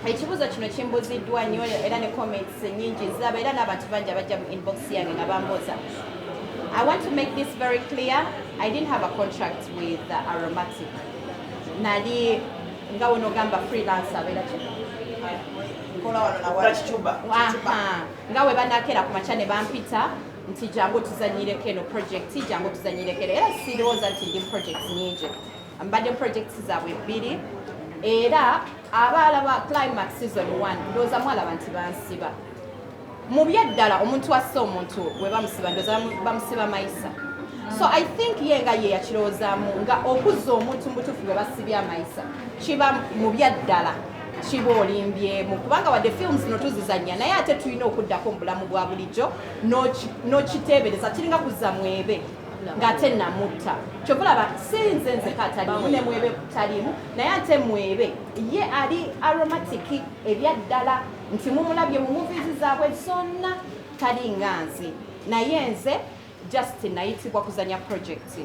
Ekibuuzo kino kimbuziddwa nnyo era ne comments nnyingi zaba era n'abantu bangi abajja mu inbox yange nga bambuuza. I want to make this very clear. I didn't have a contract with Aromatic. Nali nga wonogamba freelancer abeera nga we banakeera ku makya ne bampita nti jangu tuzanyireko eno project jangu tuzanyireko era sirowooza nti ndi projects nyingi mbadde projects zaabwe 2 era abaala ba Climax season 1 ndowooza mwalaba nti bansiba mu byaddala omuntu asse omuntu we bamusiba ndowooza bamusiba mayisa. So I think yenga ye yakiroozaamu nga okuzza omuntu mutuufu gwe basibye amayisa kiba mu byaddala kiba olimbyemu kubanga wadde films no tuzizannya naye ate tulina okuddako mu bulamu bwa bulijjo n'okiteebereza kiringa kuzza mwebe ng'ate namutta kyobulaba sinze nzeka atalimu ne mwebe talimu naye ate mwebe ye ali Aromatic ebyaddala nti mumulabye mu movies zaabwe zonna tali nga nze naye nze just nayitibwa kuzanya project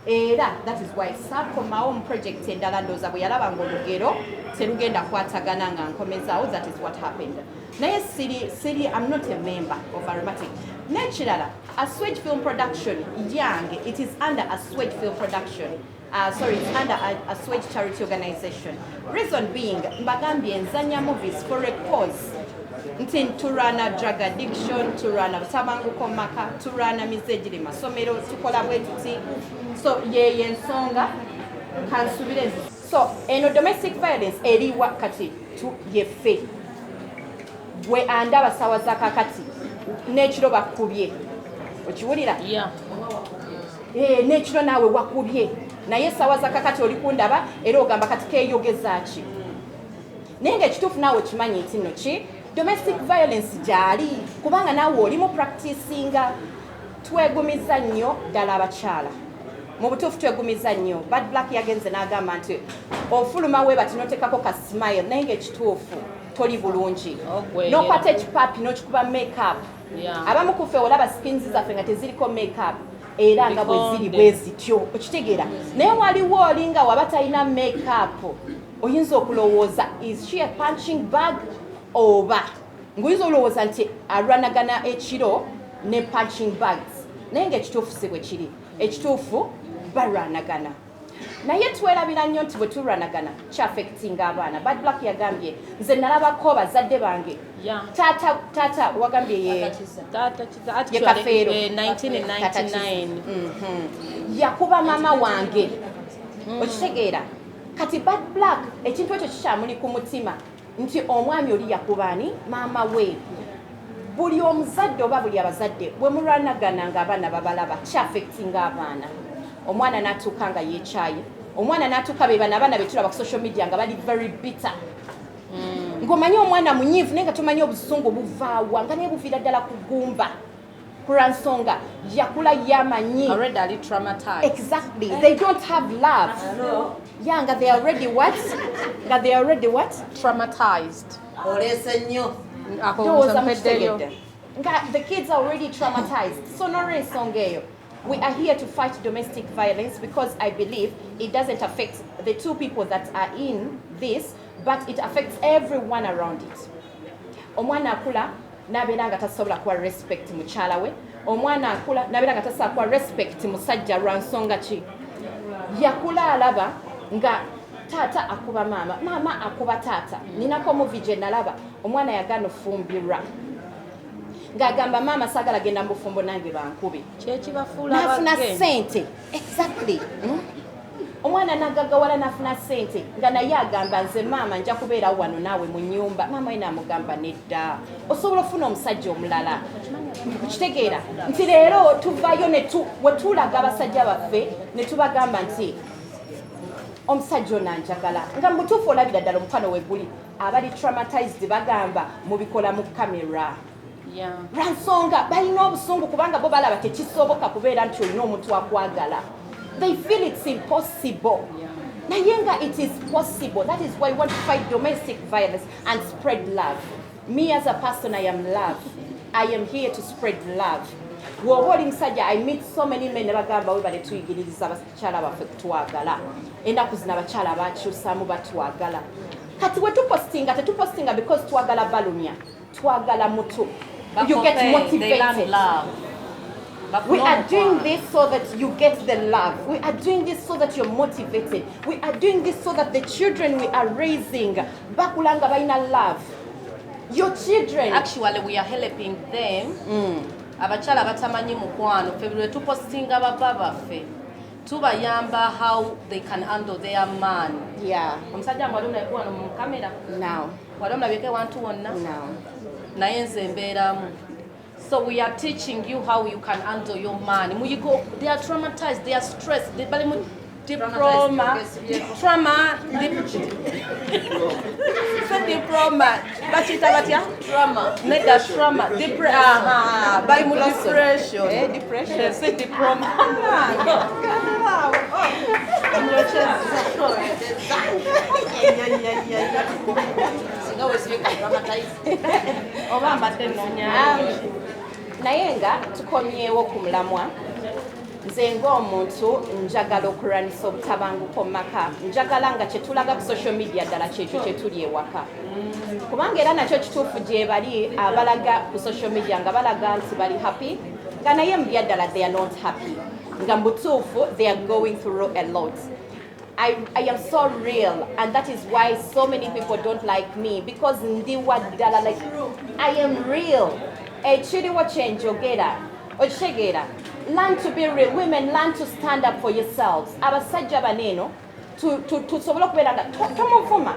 era that is why sakomawo mu project endala ndooza bwe yalaba ng'olugero terugenda kwatagana nga nkomezaawo. That is what happened. Naye siri I'm not a member of Aromatic. Nekirala a Swage film production yange it is under a Swage film production. It's under a Swage charity organization. Reason being mbagambye nzanya movies for a cause. Nti turana drug addiction, turana butabanguko maka, turana mizejiri masomero, tukola bwetuti. So ye ensonga kansubire. So eno domestic violence eri wakati tu yefe. We anda basawa zakakati nekiro bakubye. Okiwulira? Yeah. Nekiro nawe wakubye. Naye sawa zakakati olikundaba era ogamba kati keeyogezaaki. Naye ng'ekituufu naawe okimanyi nti nno ki domestic violence gyali kubanga naawe oli mu practicinga. Twegumiza nnyo ddala abakyala mu butuufu twegumiza nnyo. Bad Black yagenze n'agamba nti ofuluma we bati notekako ka smile naye ng'ekituufu toli bulungi n'okwata ekipaapi n'okikuba makeup. Abamu ku ffe olaba skins zaffe nga teziriko makeup era nga bwe ziri bwe zityo okitegeera. Naye waliwo olinga waba talina makeup oyinza okulowooza is she a punching bag oba ng'oyinza olowooza nti alwanagana ekiro ne punching bags naye ng'ekituufu si bwe kiri. Ekituufu balwanagana naye twerabira nnyo nti bwe tulwanagana kyaffectinga abaana. Bad Black yagambye nze nalabako bazadde bange taata wagambye ye Kafeero 1999 yakuba maama wange okitegeera. Kati Bad Black ekintu ekyo kikyamuli ku mutima nti omwami oli yakubaani maama we. Buli omuzadde oba buli abazadde bwe mulwanagana ng'abaana babalaba kyaffectinga abaana. Omwana n'atuuka nga yeekyayi, omwana n'atuuka be bano abaana be tulaba ku social media nga bali very bitter. Ng'omanyi omwana munyiivu naye nga tomanyi obusungu buvaawa nga naye buviira ddala kugumba kulwa nsonga yakula yamanyi. Already ali traumatized. Exactly. They don't have love. Yeah, nga they are already what? Nga they are already what? Traumatized. The kids are already traumatized. So no ensonga eyo. We are here to fight domestic violence because I believe it doesn't affect the two people that are in this, but it affects everyone around it. Omwana akula nabeera nga tasobola kuwa respect mukyala we. Omwana akula nabeera nga tasobola kuwa respect musajja lwa nsonga ki. Yakula alaba nga taata akuba maama, maama akuba taata. Ninako movie gye nalaba omwana yagaana ofumbirwa ng'agamba maama saagala genda mu bufumbo nange bankube. N'afuna ssente. Exactly. Omwana n'agaggawala n'afuna ssente nga naye agamba nze maama nja kubeera wano naawe mu nnyumba. Maama we n'amugamba nedda osobola ofuna omusajja omulala. Kitegeera nti leero tuvaayo we tulaga abasajja baffe ne tubagamba nti omusajja ono anjagala nga mu butuufu olabira ddala omukwano we guli abali traumatized bagamba mubikola mu kamera. Ransonga balina obusungu kubanga bo balaba tekisoboka kubeera nti olina omuntu akwagala. They feel it's impossible. Naye nga it is possible. That is why we want to fight domestic violence and spread love. Me as a person, I am love. I am here to spread love. Woba oli musajja, I meet so many men bagamba we bale tuyigiririza abakyala baffe kutwagala. Ennaku zino abakyala bakyusaamu batwagala. kati we tetupostinga because twagala balumya twagala mutu. You get They learn motivated. love. We are doing this so that you get the love. We are doing this so that you're motivated. We are doing this so that the children we are raising bakulanga baina love. Your children. Actually, we are helping them. Abachala batamanyi mukwano. February tupostinga baba fe. Tubayamba how they can handle their man. Yeah. Omusajja mwalumna ekuwa no mu kamera. Now. Walumna beke wantu wonna. Now. Naye nze mbeeramu. So we are teaching you how you can handle your man. You go, they are traumatized, they are stressed, they are diploma, trauma, diploma, trauma, nega trauma, depression, Depression. say diploma. Naye nga tukomyewo ku mulamwa nze ng'omuntu njagala okuranisa obutabanguko mu maka njagala nga kyetulaga ku social media ddala kyekyo kyetuli ewaka kubanga era nakyo kituufu gye bali abalaga ku social media nga balaga nti bali happy nga naye mu byaddala they are not happy nga mu butuufu they are going through a lot. I am so real, and that is why so many people don't like me because ndiwa ddala, like I am real. Chiriwo change ogera ochegera. Learn to be real. Women, learn to stand up for yourselves. Abasajja baneno to sobola kubeera tomuvuma,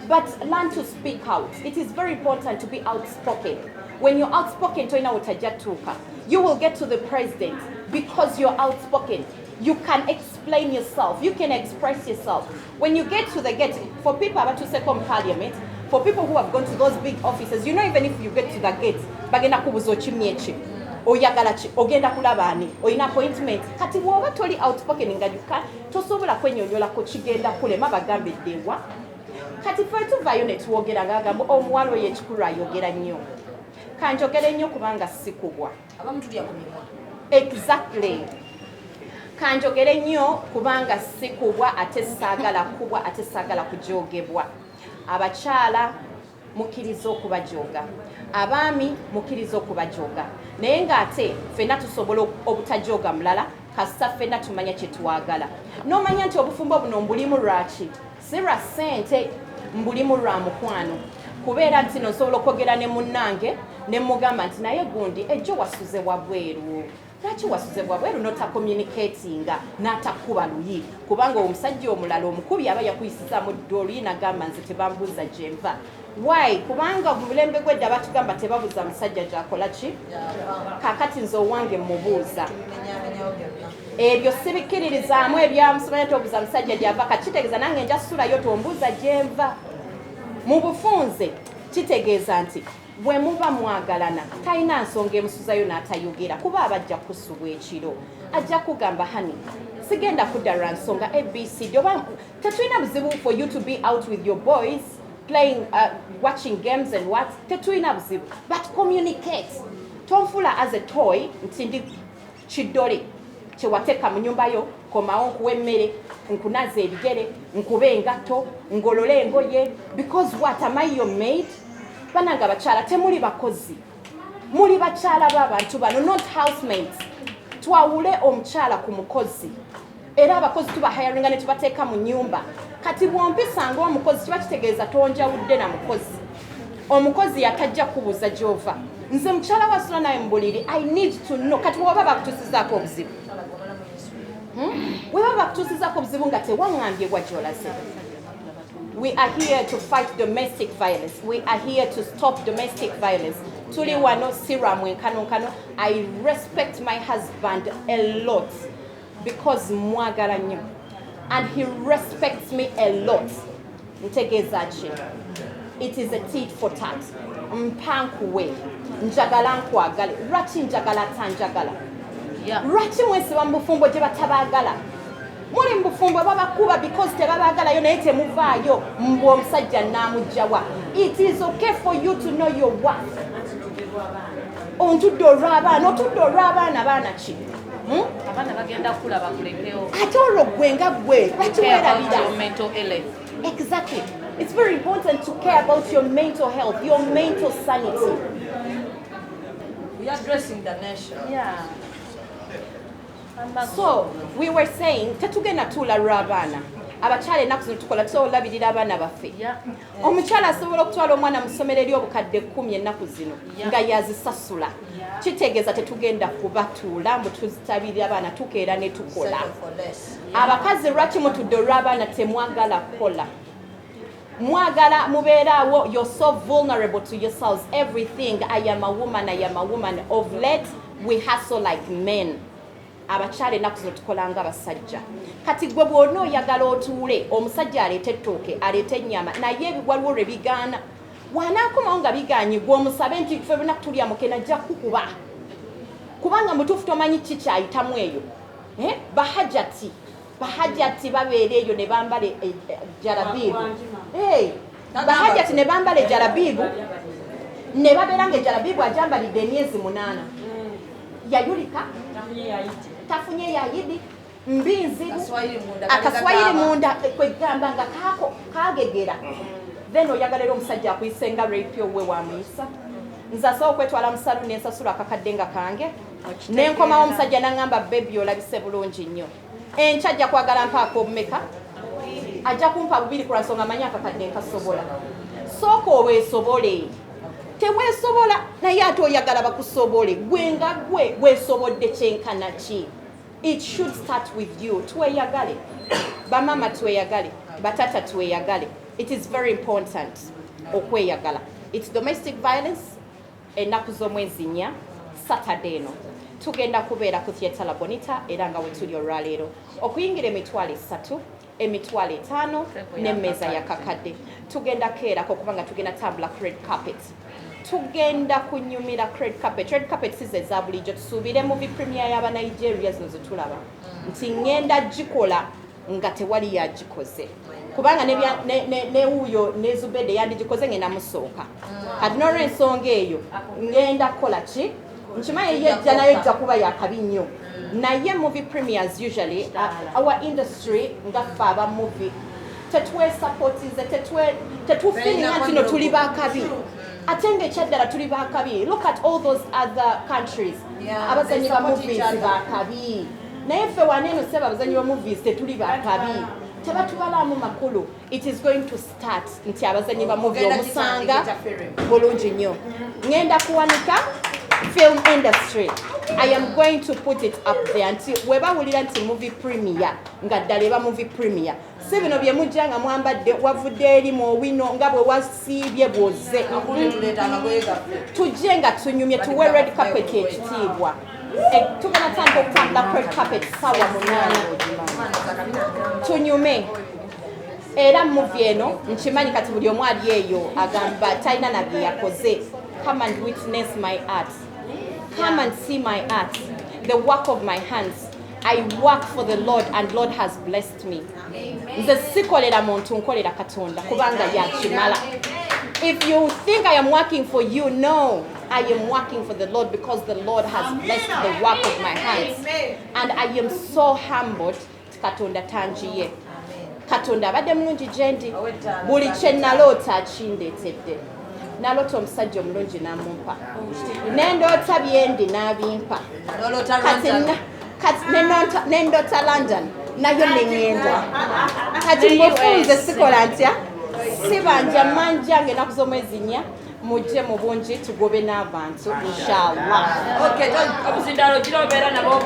but learn to speak out. It is very important to be outspoken. When you're outspoken, toina utajatuka. You will get to the president because you're outspoken. You can explain yourself. You can express yourself. When you get to the gate, for people about to second parliament, for people who have gone to those big offices, you know, even if you get to the gate, bagenda kubuzo chimyechi, oyagala chi, ogenda kulabani, oyina appointment. Kati woba toli outspoken ngajuka, tosobola kwenyonyola ko chigenda kule mabagambe dewa. Kati fetu violet wogera gagambo omuwalo ye chikura yogera nnyo. Kanjogere nnyo kubanga sikubwa. Abamu tuli akumibwa. Exactly. Kanjogere nnyo kubanga sikubwa ate saagala kubwa ate saagala kujogebwa. Abakyala mukiriza okubajoga. Abaami mukiriza okubajoga. Naye ng'ate ffenna tusobola obutajoga mulala kasita ffenna tumanya kye twagala. N'omanya nti obufumbo buno mbulimu lwaki? Si lwa ssente, mbulimu lwa mukwano. Kubeera nti no nsobola okwogera ne munnange ne mugamba nti naye gundi ejjo wasuze wabweru. Lwaki wasuze wabweru nota communicatinga n'atakuba luyi kubanga omusajja omulala omukubi aba yakuyisiza mu ddoli n'agamba nze tebambuuza gye nva. Why? Kubanga mu bulembe gw'edda batugamba tebabuuza musajja gy'akola ki? Kaakati nze owange mubuuza. Ebyo sibikiririzaamu ebyamusomanya tobuuza musajja gy'ava kakitegeeza nange nja ssulayo tombuuza gye nva. Mu bufunze kitegeeza nti bwe muba mwagalana talina nsonga emusuzayo n'atayogera kuba abajja kusubwa ekiro ajja kugamba hani sigenda kudda lwa nsonga abcd oba tetulina buzibu for you to be out with your boys playing watching games and what tetulina buzibu but communicate. Tonfula as a toy nti ndi kiddole kyewateeka mu nyumba yo komawo nkuwa emmere nkunaza ebigere nkuba engatto ngolole engoye because what am I your maid? Bananga bakyala temuli bakozi muli bakyala b'abantu bano not housemates. Twawule omukyala ku mukozi era abakozi tuba hiringa ne tubateeka mu nyumba kati bw'ompisanga omukozi kiba kitegeeza tonjawudde na mukozi omukozi yatajja kubuuza gy'ova nze mukyala wasula naye mu buliri I need to know kati bw'oba bakutuusizaako obuzibu bw'oba bakutuusizaako obuzibu nga tewaŋŋambye gwa gy'olaze. We are here to fight domestic violence. We are here to stop domestic violence. Tuli wano siramwe nkano. I respect my husband a lot because mwagala nnyo. And he respects me a lot. Ntegeeza ki. It is a tit for tat. Mpankuwe. Njagala nkwagale. Lwaki njagala tanjagala. Lwaki mwesiba mu bufumbo gye batabaagala. Muli mbufumbo babakuba because tebabagalayo naye temuvaayo mbwa omusajja n'amugjawa. It is okay for you to know your worth. Ontudde olw'abaana otudde olw'abaana baana ki? Abaana bagenda kula bakulekewo. Ate olwo gwe nga gwe lwaki weerabira? Mental health. Exactly. It's very important to care about your mental health, your mental sanity. We are addressing the nation. Yeah. So we were saying tetugenda tulalwa abaana abakyala ennaku zino tukola tusobola olabirira abaana baffe. Omukyala asobola okutwala omwana mu ssomero eri obukadde 10 ennaku zino nga yazisasula. Kitegeeza tetugenda kubatuula mbu tuzitabirira abaana tukeera ne tukola. Abakazi lwaki mutudde olw'abaana temwagala kukola? Mwagala mubeeraawo, you're so vulnerable to yourselves. Everything, I am a woman, I am a woman. Of late, we hustle like men. Abakyala ennaku zino tukola nga basajja. Kati gwe bw'ona oyagala otuule, omusajja aleeta ettooke, aleeta ennyama, naye waliwo lwe bigaana. Bw'anaakomawo nga bigaanyi gwe omusabe nti ffe bonna tulya mukene ajja kukuba. Kubanga mutuufu tomanyi ki kyayitamu eyo. Bahajati babeera eyo ne bambala jalabibu. Bahajati ne bambala jalabibu ne babeera nga jalabibu ajambalidde emyezi 8. Yayulika tafunye yayidi mbinzi akaswayiri munda kwegamba nga kagegera. Then oyagalera omusajja akuyisenga rape owe wamuyisa. Nze asobola okwetwala mu saluni ensasula akakadde nga kange. Nenkomawo omusajja n'angamba baby olabise bulungi nnyo. Enkya ajja kwagala mpaako obumeka. Ajja kumpa bubiri ku lwansonga amanyi akakadde nkasobola. Sooka oweesobole. Teweesobola naye ate oyagala bakusobole. Gwe nga gwe weesobodde kyenkana ki? It should start with you. Tweyagale. Bamama tweyagale. Batata tweyagale. It is very important okweyagala. It's domestic violence. Ennaku z'omwezi 4 Saturday no. Tugenda kubeera ku Theatre La Bonita era nga wetuli olwaleero. Okuyingira emitwalo 3, emitwalo 5 n'emmeeza ya kakadde. Tugenda keerako kubanga tugenda tambula red carpet. Tugenda kunyumira red carpet. Red carpet size za bulijjo tusuubire movie premiere y'aba Nigeria zino zetulaba. Nti ngenda gikola nga tewali yagikoze. Kubanga ne uyo ne Zubede yandigikoze ngenda musooka. Kati n'olw'ensonga eyo ngenda kukola ki? Nchimaye yejja nayo ejja kuba yakabi nnyo. Naye movie premieres usually our industry ngaffe aba movie tetwe supportize tetufeelinga nti no tuli bakabi. Ate ng'ekyaddala tuli bakabi. Look at all those other countries. Abazanyi ba movies bakabi. Naye ffe waneeno seba abazanyi ba movies tetuli bakabi. Tebatubalamu makulu. It is going to start nti abazanyi ba movie omusanga bulungi nnyo. Ngenda kuwanika film industry. I am going to put it up there until webawulira nti movie premiere nga ddala eba movie premiere. Si bino bye mujja nga mwambadde wavudde eri mu wino nga bwe wasiibye bwoze. Tujje nga tunyumye tuwe red carpet ekitiibwa. Tugenda tandika okutambula red carpet sawa 8. Tunyume. Era movie eno nkimanyi kati buli omu ali eyo agamba talina nabye yakoze. Come and witness my art. Come and see my art, the work of my hands. I work for the Lord and Lord has blessed me. Nze sikolera muntu nkolera Katonda kubanga yakimala. If you think I am working for you, no. I am working for the Lord because the Lord has blessed the work of my hands. And I am so humbled Katonda tangiye. Katonda abadde mulungi gyendi. Buli kye naloota akindeetedde. Naloota omusajja omulungi n'amumpa. Nendoota byendi n'abimpa. Kati nendoota London nayo neŋŋenda. Kati mbufunze sikola ntya? Sibanja manjange ennaku z'omwezi 4 mujje mu bungi tugobe n'abantu inshallah. Okay, obuzindalo giro beera nabo